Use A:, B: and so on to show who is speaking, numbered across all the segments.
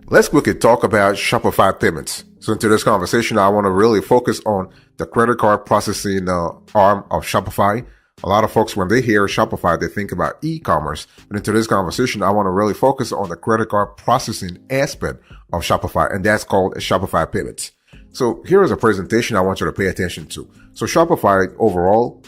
A: Let's quickly talk about Shopify payments. So in today's conversation, I want to really focus on the credit card processing arm of Shopify. A lot of folks, when they hear Shopify, they think about e-commerce. But in today's conversation, I want to really focus on the credit card processing aspect of Shopify, and that's called Shopify payments. So here is a presentation I want you to pay attention to. So Shopify overall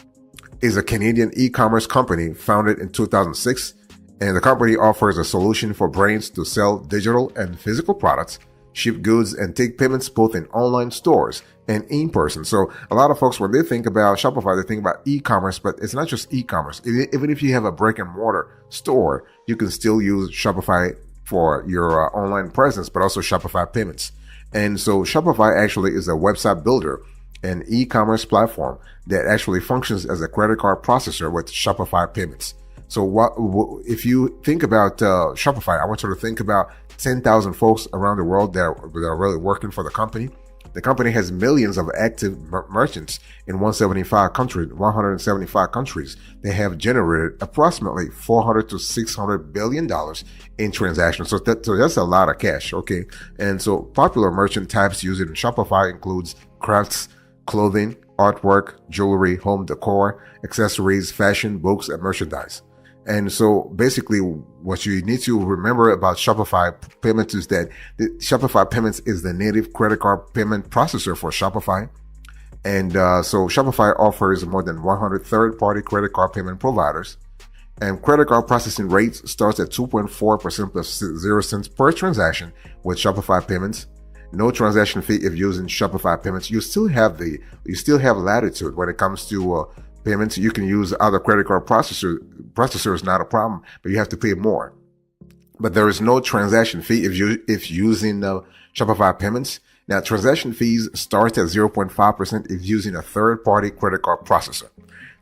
A: is a Canadian e-commerce company founded in 2006. And the company offers a solution for brands to sell digital and physical products, ship goods, and take payments both in online stores and in person. So a lot of folks, when they think about Shopify, they think about e-commerce, but it's not just e-commerce. Even if you have a brick and mortar store, you can still use Shopify for your online presence, but also Shopify payments. And so Shopify actually is a website builder and e-commerce platform that actually functions as a credit card processor with Shopify payments. So if you think about Shopify, I want you to think about 10,000 folks around the world that are really working for the company. The company has millions of active merchants in 175 countries. They have generated approximately $400 to $600 billion in transactions. So that's a lot of cash, okay? And so popular merchant types used in Shopify includes crafts, clothing, artwork, jewelry, home decor, accessories, fashion, books, and merchandise. And so basically what you need to remember about Shopify payments is that Shopify payments is the native credit card payment processor for Shopify. And so Shopify offers more than 100 third-party credit card payment providers. And credit card processing rates starts at 2.4% plus 0 cents per transaction with Shopify payments. No transaction fee if using Shopify payments. You still have latitude when it comes to payments. You can use other credit card processors, not a problem, but you have to pay more. But there is no transaction fee if using Shopify payments. Now, transaction fees start at 0.5% if using a third-party credit card processor.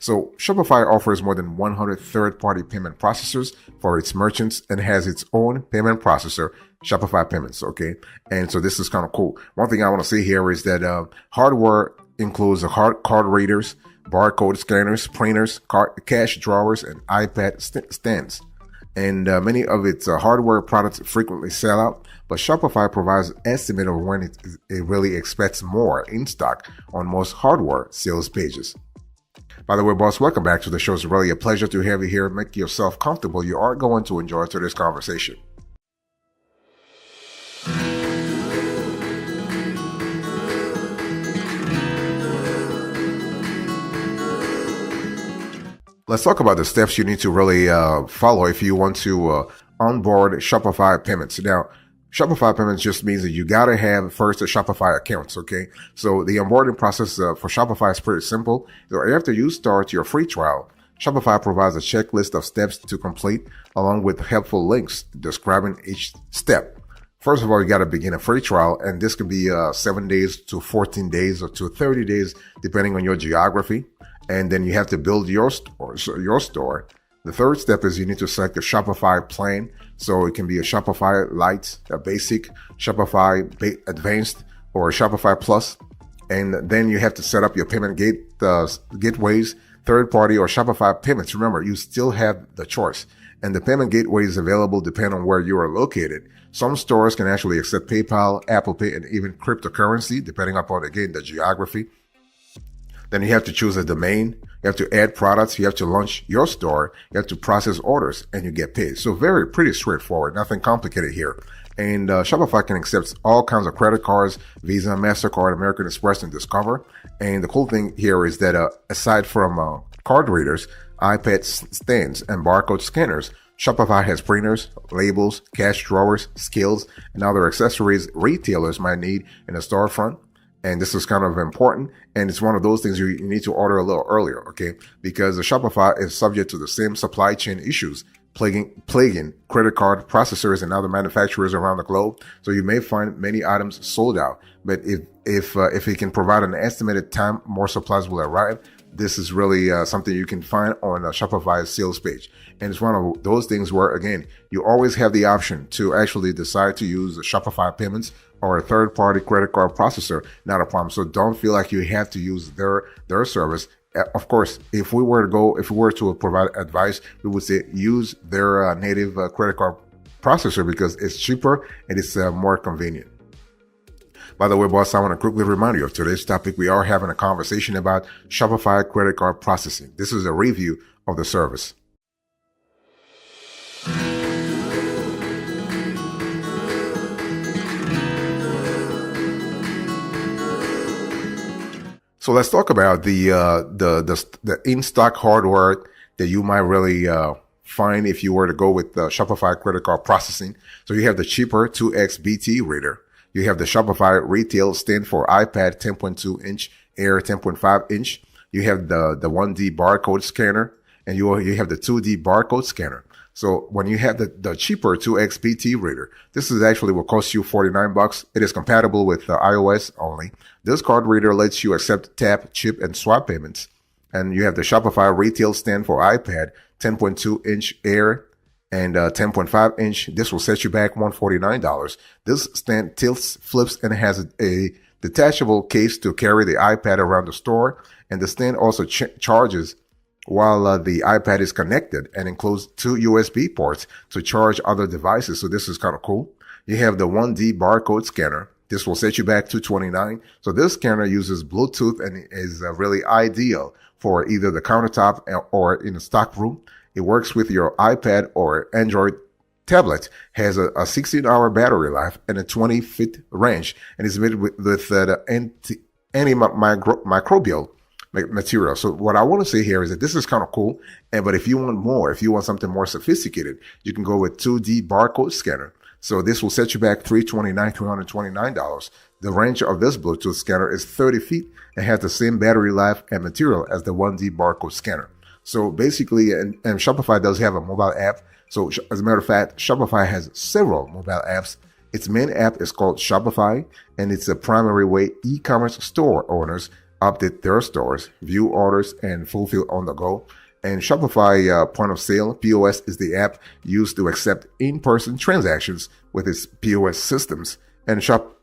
A: So Shopify offers more than 100 third-party payment processors for its merchants and has its own payment processor, Shopify Payments, okay? And so this is kind of cool. One thing I want to say here is that hardware includes card readers, barcode scanners, printers, cash drawers, and iPad stands. And many of its hardware products frequently sell out, but Shopify provides an estimate of when it really expects more in stock on most hardware sales pages. By the way, boss, welcome back to the show. It's really a pleasure to have you here. Make yourself comfortable. You are going to enjoy today's conversation. Let's talk about the steps you need to really follow if you want to onboard Shopify payments. Now, Shopify payments just means that you got to have first a Shopify account, okay? So the onboarding process for Shopify is pretty simple. So after you start your free trial, Shopify provides a checklist of steps to complete along with helpful links describing each step. First of all, you got to begin a free trial, and this can be 7 days to 14 days or to 30 days, depending on your geography. And then you have to build your store. The third step is you need to select a Shopify plan. So it can be a Shopify Lite, a Basic, Shopify Advanced, or a Shopify Plus. And then you have to set up your payment gateways, third party, or Shopify payments. Remember, you still have the choice. And the payment gateway is available depending on where you are located. Some stores can actually accept PayPal, Apple Pay, and even cryptocurrency, depending upon, again, the geography. Then you have to choose a domain. You have to add products. You have to launch your store. You have to process orders, and you get paid. So pretty straightforward. Nothing complicated here. And Shopify can accept all kinds of credit cards, Visa, MasterCard, American Express, and Discover. And the cool thing here is that aside from card readers, iPad stands, and barcode scanners, Shopify has printers, labels, cash drawers, scales, and other accessories retailers might need in a storefront. And this is kind of important. And it's one of those things you need to order a little earlier, okay? Because the Shopify is subject to the same supply chain issues plaguing credit card processors and other manufacturers around the globe. So you may find many items sold out. But if it can provide an estimated time more supplies will arrive, this is really something you can find on Shopify's sales page. And it's one of those things where, again, you always have the option to actually decide to use Shopify payments or a third-party credit card processor, not a problem. So don't feel like you have to use their service. Of course, if we were to provide advice, we would say use their native credit card processor because it's cheaper and it's more convenient. By the way, boss, I want to quickly remind you of today's topic. We are having a conversation about Shopify credit card processing. This is a review of the service. So let's talk about the in-stock hardware that you might really find if you were to go with the Shopify credit card processing. So you have the cheaper 2X BT reader. You have the Shopify retail stand for iPad 10.2 inch, Air 10.5 inch. You have the 1D barcode scanner, and you have the 2D barcode scanner. So when you have the cheaper 2X BT reader, this is actually what costs you $49. It is compatible with iOS only. This card reader lets you accept tap, chip, and swap payments. And you have the Shopify retail stand for iPad 10.2 inch Air and 10.5 inch. This will set you back $149. This stand tilts, flips, and has a detachable case to carry the iPad around the store. And the stand also charges while the iPad is connected and includes 2 USB ports to charge other devices. So this is kind of cool. You have the 1D barcode scanner. This will set you back $229. So this scanner uses Bluetooth and is really ideal for either the countertop or in a stock room. It works with your iPad or Android tablet, has a 16-hour battery life and a 20-foot range, and is made with the antimicrobial material. So what I want to say here is that this is kind of cool. But if you want more, if you want something more sophisticated, you can go with 2D barcode scanner. So this will set you back $329. The range of this Bluetooth scanner is 30 feet and has the same battery life and material as the 1D barcode scanner. So basically, and Shopify does have a mobile app. So as a matter of fact, Shopify has several mobile apps. Its main app is called Shopify, and it's a primary way e-commerce store owners update their stores, view orders, and fulfill on the go. And Shopify point of sale, P.O.S, is the app used to accept in-person transactions with its P.O.S systems. And Shop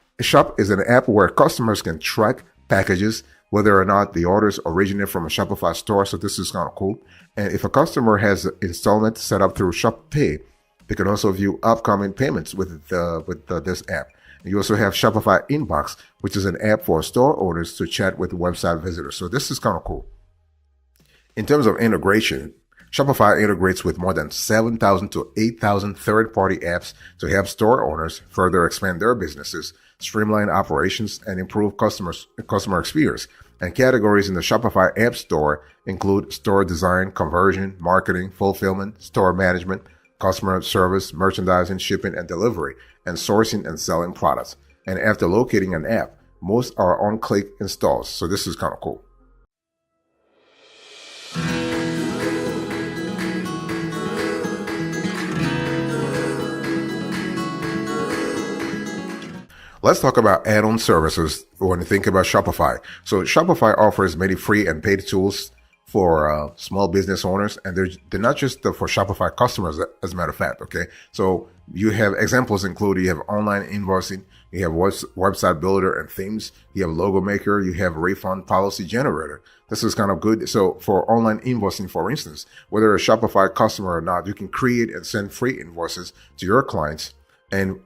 A: is an app where customers can track packages, whether or not the orders originate from a Shopify store. So this is kind of cool. And if a customer has installment set up through ShopPay, they can also view upcoming payments with this app. And you also have Shopify Inbox, which is an app for store owners to chat with website visitors. So this is kind of cool. In terms of integration, Shopify integrates with more than 7,000 to 8,000 third-party apps to help store owners further expand their businesses, streamline operations, and improve customer experience. And categories in the Shopify App Store include store design, conversion, marketing, fulfillment, store management, customer service, merchandising, shipping and delivery, and sourcing and selling products. And after locating an app, most are on-click installs. So this is kind of cool. Let's talk about add-on services when you think about Shopify. So Shopify offers many free and paid tools for small business owners, and they're not just for Shopify customers, as a matter of fact, okay? So you have examples include you have online invoicing, you have website builder and themes, you have logo maker, you have refund policy generator. This is kind of good. So for online invoicing, for instance, whether a Shopify customer or not, you can create and send free invoices to your clients. And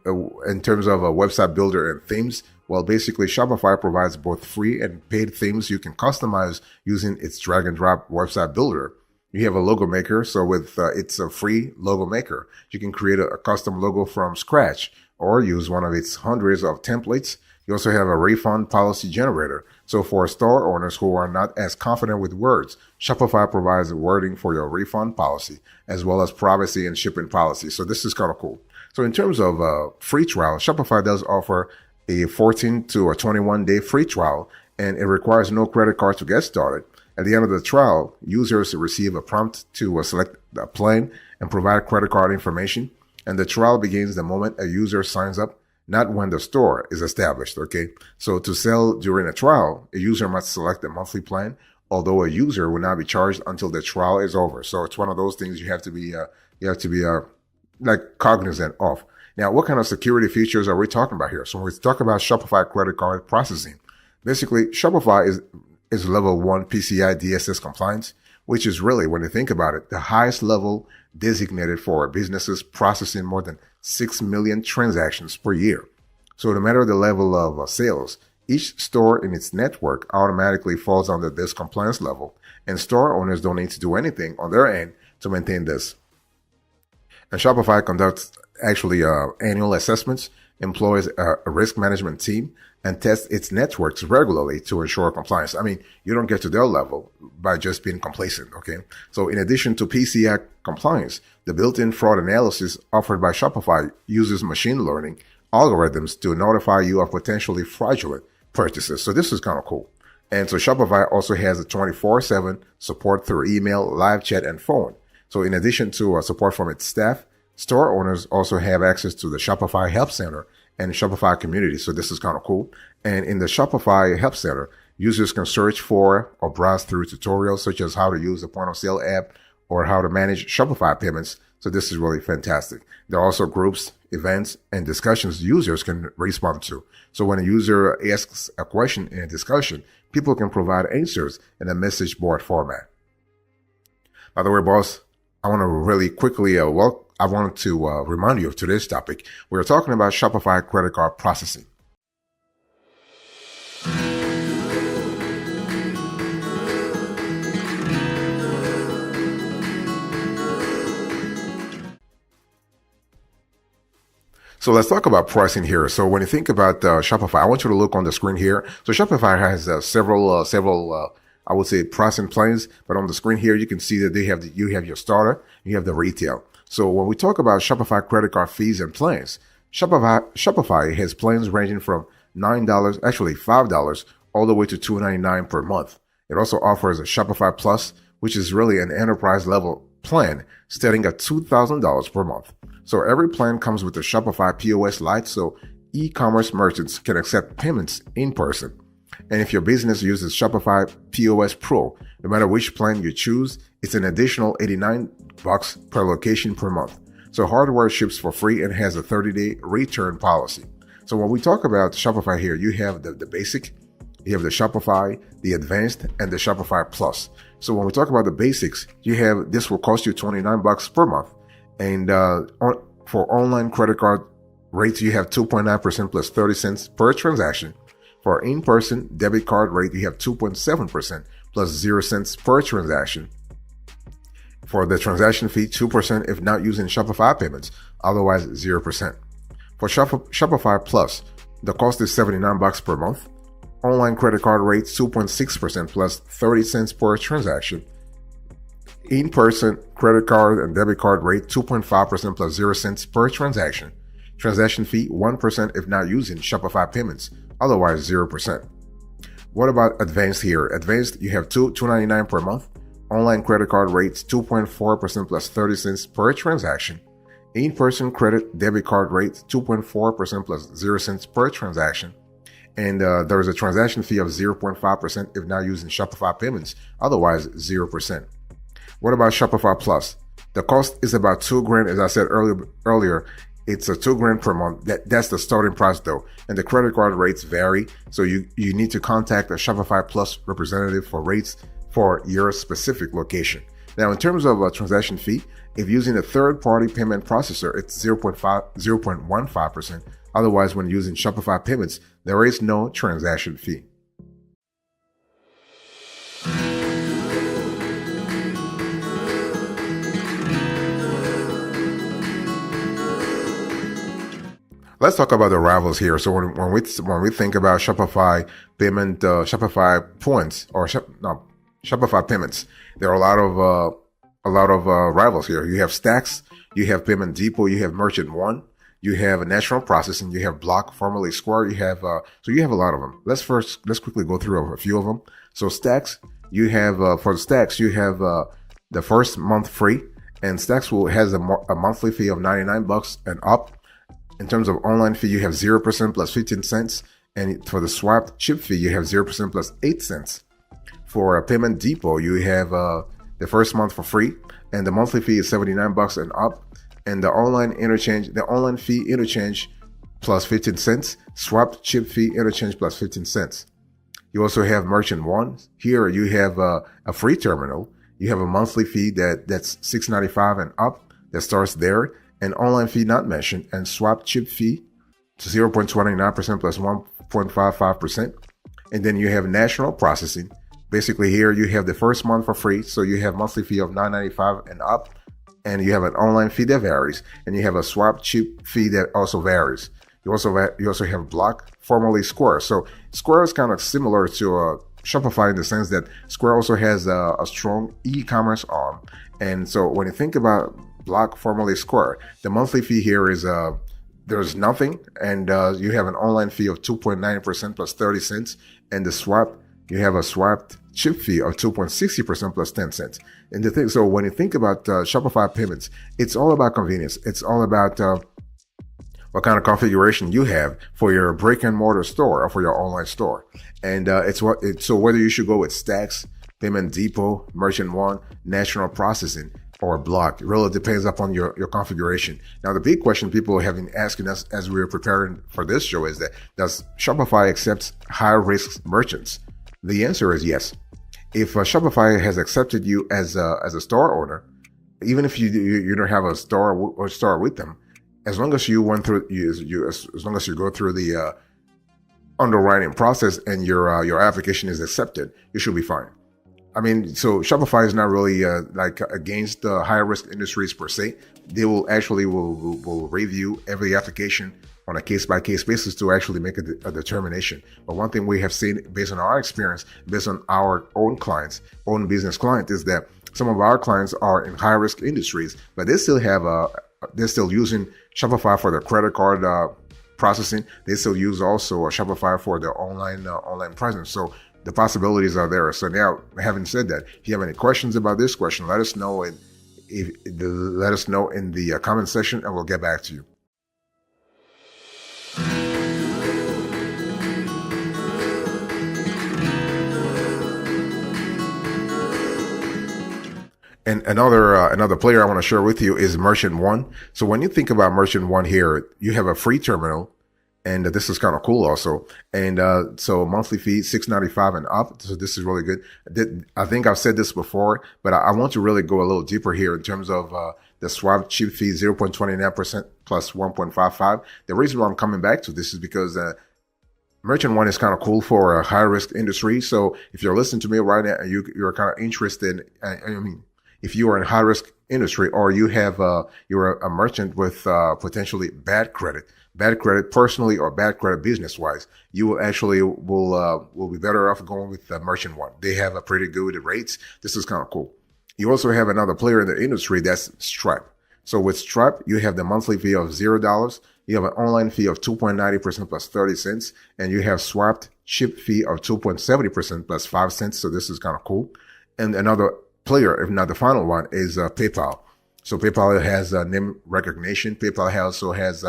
A: in terms of a website builder and themes, well, basically Shopify provides both free and paid themes you can customize using its drag and drop website builder. You have a logo maker. So with it's a free logo maker, you can create a custom logo from scratch or use one of its hundreds of templates. You also have a refund policy generator. So for store owners who are not as confident with words, Shopify provides wording for your refund policy, as well as privacy and shipping policy. So this is kind of cool. So in terms of free trial, Shopify does offer a 14 to a 21-day free trial, and it requires no credit card to get started. At the end of the trial, users receive a prompt to select a plan and provide credit card information. And the trial begins the moment a user signs up, not when the store is established, okay? So to sell during a trial, a user must select a monthly plan, although a user will not be charged until the trial is over. So it's one of those things you have to be like cognizant of. Now, what kind of security features are we talking about here? So when we talk about Shopify credit card processing, basically Shopify is level 1 PCI DSS compliance, which is really, when you think about it, the highest level designated for businesses processing more than 6 million transactions per year. So no matter the level of sales, each store in its network automatically falls under this compliance level, and store owners don't need to do anything on their end to maintain this. And Shopify conducts annual assessments, employs a risk management team, and tests its networks regularly to ensure compliance. I mean, you don't get to their level by just being complacent, okay? So in addition to PCI compliance, the built-in fraud analysis offered by Shopify uses machine learning algorithms to notify you of potentially fraudulent purchases. So this is kind of cool. And so Shopify also has a 24/7 support through email, live chat, and phone. So in addition to support from its staff, store owners also have access to the Shopify Help Center and Shopify community. So this is kind of cool. And in the Shopify Help Center, users can search for or browse through tutorials such as how to use the point of sale app or how to manage Shopify payments. So this is really fantastic. There are also groups, events, and discussions users can respond to. So when a user asks a question in a discussion, people can provide answers in a message board format. By the way, boss, I want to really quickly remind you of today's topic. We're talking about Shopify credit card processing. So let's talk about pricing here. So when you think about Shopify, I want you to look on the screen here. So Shopify has several I would say pricing plans, but on the screen here, you can see that you have your starter, you have the retail. So when we talk about Shopify credit card fees and plans, Shopify has plans ranging from $5, all the way to $2.99 per month. It also offers a Shopify Plus, which is really an enterprise level plan starting at $2,000 per month. So every plan comes with a Shopify P.O.S. Lite, so e-commerce merchants can accept payments in person. And if your business uses Shopify P.O.S. Pro, no matter which plan you choose, it's an additional $89 per location per month. So hardware ships for free and has a 30-day return policy. So when we talk about Shopify here, you have the basic, you have the Shopify, the advanced, and the Shopify Plus. So when we talk about the basics, this will cost you $29 per month. And for online credit card rates, you have 2.9% plus 30 cents per transaction. For in-person debit card rate, you have 2.7% plus 0 cents per transaction. For the transaction fee, 2% if not using Shopify payments, otherwise 0%. For Shopify Plus, the cost is $79 per month. Online credit card rate, 2.6% plus 30 cents per transaction. In-person credit card and debit card rate, 2.5% plus 0 cents per transaction. Transaction fee, 1% if not using Shopify payments, otherwise 0%. What about advanced here? Advanced, you have $2.99 per month. Online credit card rates, 2.4% plus 30 cents per transaction. In-person credit debit card rates, 2.4% plus 0 cents per transaction. And there is a transaction fee of 0.5% if not using Shopify payments, otherwise 0%. What about Shopify Plus? The cost is about $2,000. As I said earlier, it's a $2,000 per month. That's the starting price though. And the credit card rates vary. So you need to contact a Shopify Plus representative for rates for your specific location. Now, in terms of a transaction fee, if using a third-party payment processor, it's 0.15%. Otherwise, when using Shopify payments, there is no transaction fee. Let's talk about the rivals here. So when we think about Shopify payment, Shopify points or Shopify payments, there are a lot of rivals here. You have Stacks, you have Payment Depot, you have Merchant One, you have National Processing, you have Block, formerly Square. You have so you have a lot of them. Let's quickly go through a few of them. So Stacks, you have for the Stacks, you have the first month free, and Stacks has a monthly fee of $99 and up. In terms of online fee, you have 0% plus 15 cents. And for the swapped chip fee, you have 0% plus 8 cents. For a Payment Depot, you have the first month for free, and the monthly fee is $79 and up. And the online fee interchange plus 15 cents, swapped chip fee interchange plus 15 cents. You also have Merchant One. Here you have a free terminal. You have a monthly fee that's $6.95 and up that starts there. an online fee not mentioned, and swap chip fee to 0.29% plus 1.55%. And then you have national processing. Basically here you have the first month for free. So you have monthly fee of $9.95 and up. And you have an online fee that varies. And you have a swap chip fee that also varies. You also have Block, formerly Square. So Square is kind of similar to Shopify in the sense that Square also has a strong e-commerce arm. And so when you think about Block, formerly Square, the monthly fee here is there's nothing, and you have an online fee of 2.9% plus 30 cents. And the swap, you have a swapped chip fee of 2.60% plus 10 cents. And the thing, so when you think about Shopify payments, it's all about convenience. It's all about what kind of configuration you have for your brick and mortar store or for your online store. And so whether you should go with Stacks, Payment Depot, Merchant One, National Processing, or Block, it really depends upon your configuration. Now, the big question people have been asking us as we were preparing for this show is that, does Shopify accept high-risk merchants? The answer is yes. If Shopify has accepted you as a store owner, even if you don't have a store or store with them, as long as you went through as long as you go through the underwriting process and your application is accepted, you should be fine. I mean, so Shopify is not really like against the high risk industries per se. They will actually will review every application on a case by case basis to actually make a determination. But one thing we have seen based on our experience, based on our own clients, own business clients, is that some of our clients are in high risk industries, but they still have they're still using Shopify for their credit card processing. They still use also Shopify for their online presence. So the possibilities are there. So now, having said that, if you have any questions about this question, let us know in the comment section, and we'll get back to you. And another player I want to share with you is Merchant One. So when you think about Merchant One here, you have a free terminal, and this is kind of cool also. And so monthly fee $6.95 and up. So this is really good. I think I've said this before, but I want to really go a little deeper here in terms of the swap chip fee 0.29% plus 1.55. The reason why I'm coming back to this is because Merchant One is kind of cool for a high risk industry. So if you're listening to me right now and you're kind of interested, if you are in high risk industry, or you have you're a merchant with potentially bad credit personally or bad credit business wise, you will actually will be better off going with Merchant One. They have a pretty good rates. This is kind of cool. You also have another player in the industry, that's Stripe. So with Stripe, you have the monthly fee of $0. You have an online fee of 2.90% plus 30 cents, and you have swapped chip fee of 2.70% plus 5 cents. So this is kind of cool. And another player, if not the final one, is PayPal. So PayPal has name recognition. PayPal also has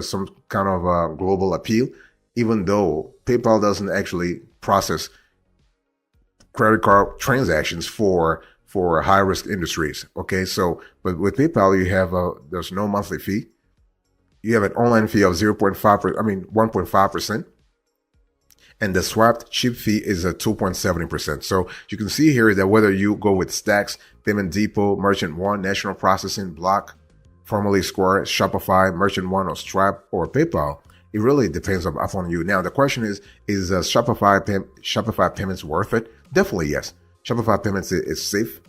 A: some kind of global appeal, even though PayPal doesn't actually process credit card transactions for high risk industries. Okay, so but with PayPal you have there's no monthly fee. You have an online fee of 1.5%. And the swapped chip fee is 2.70%. So you can see here that whether you go with Stacks, Payment Depot, Merchant One, National Processing, Block, formerly Square, Shopify, Merchant One, or Stripe, or PayPal, it really depends upon you. Now, the question is Shopify payments worth it? Definitely yes. Shopify payments is safe.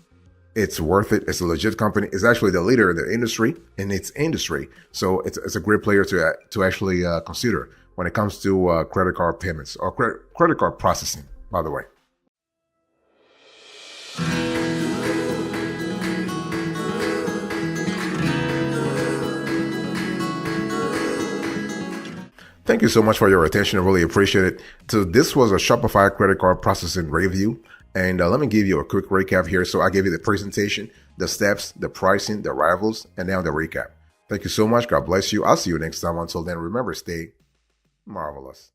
A: It's worth it. It's a legit company. It's actually the leader in the industry, in its industry. So it's a great player to actually consider when it comes to credit card payments or credit card processing, by the way. Thank you so much for your attention. I really appreciate it. So this was a Shopify credit card processing review. And let me give you a quick recap here. So I gave you the presentation, the steps, the pricing, the rivals, and now the recap. Thank you so much. God bless you. I'll see you next time. Until then, remember, stay marvelous.